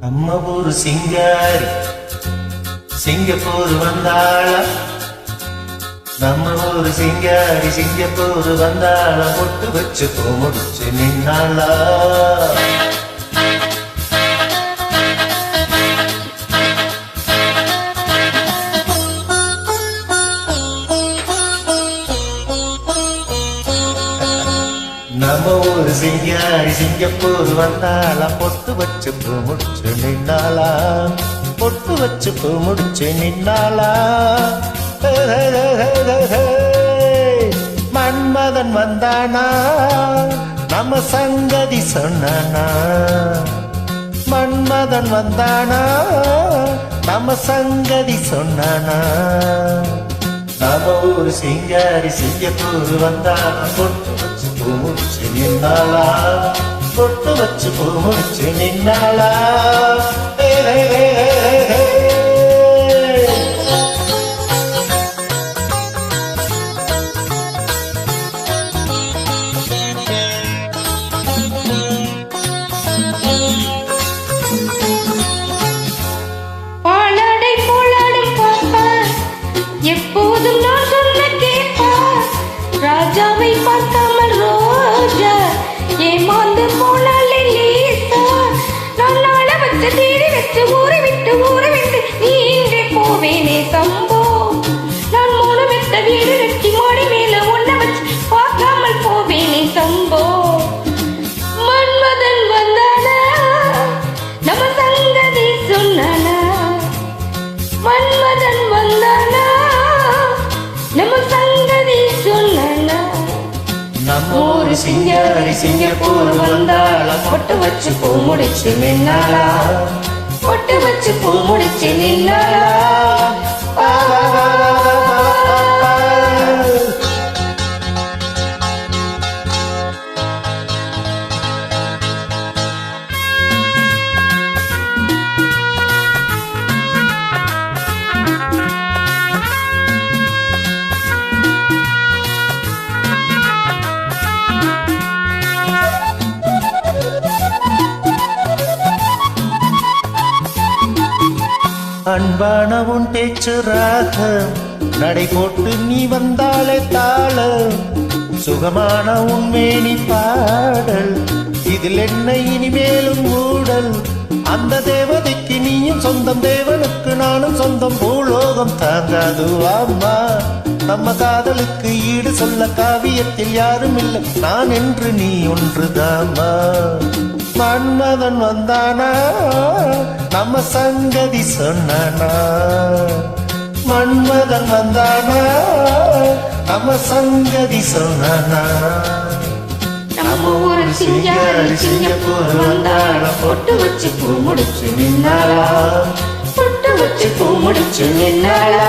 நம்ம ஊரு சிங்காரி சிங்கப்பூர் வந்தாள, நம்ம ஊரு சிங்காரி சிங்கப்பூர் வந்தாள, பொட்டு வச்சு பூ முடிச்சு நின்னாளா. நம்ம ஊரு சிங்காரி சிங்கப்பூர் வந்தாளா, பொட்டு வச்சு பூ முடிச்சு நின்னாளா, பொட்டு வச்சு பூ முடிச்சு நின்னாளா. மன்மதன் வந்தானா, நம்ம சங்கதி சொன்னானா, மன்மதன் வந்தானா, நம்ம சங்கதி சொன்னானா. நம்ம ஊரு சிங்காரி சிங்கப்பூர் வந்தாளா, பொட்டு வச்சு பூ முடிச்சு நின்னாளா, பொட்டு வச்சு பூ முடிச்சு நின்னாளா. எப்போதும் நான் சொன்ன கேட்பா, ராஜாவை பார்க்காமல் ரோஜா ஏமாந்து போனாலே லேசா. நான் நாள வச்சு தேடி வச்சு ஊரை விட்டு நீ இங்கே போவேனே சம்போ. நான் மூணு மெத்த வீடு கட்டி மாடி மேல ஒன்ன வச்சு பார்க்காமல் போவேனே சம்போ. மன்மதன் வந்தானா, நம்ம சங்கதி சொன்னானா, மன்மதன் வந்தானா, நம்ம சங்கதி சொன்னானா. நம்ம ஊரு சிங்காரி சிங்கப்பூர் வந்தாளா, பொட்டு வச்சு பூ முடிச்சு நின்னாளா, பொட்டு வச்சு பூ முடிச்சு நின்னாளா. அன்பான உன் பேச்சு ராகம், நடை போட்டு நீ வந்தாலே தாளம், சுகமான உன்மேனி பாடல், இதில் என்ன இனிமேலும் ஊடல். அந்த தேவதைக்கு நீயும் சொந்தம், தேவனுக்கு நானும் சொந்தம், பூலோகம் தாங்காது அம்மா. நம்ம காதலுக்கு ஈடு சொல்ல காவியத்தில் யாரும் இல்லை, நான் என்று நீ ஒன்றுதாம்மா. மன்மதன் வந்தானா, நம்ம சங்கதி சொன்னானா, மன்மதன் வந்தானா, நம்ம சங்கதி சொன்னானா. நம்ம ஊரு சிங்காரி சிங்கப்பூர் வந்தாளா, பொட்டு வச்சு பூ முடிச்சு நின்னாளா, பொட்டு வச்சு பூ முடிச்சு நின்னாளா.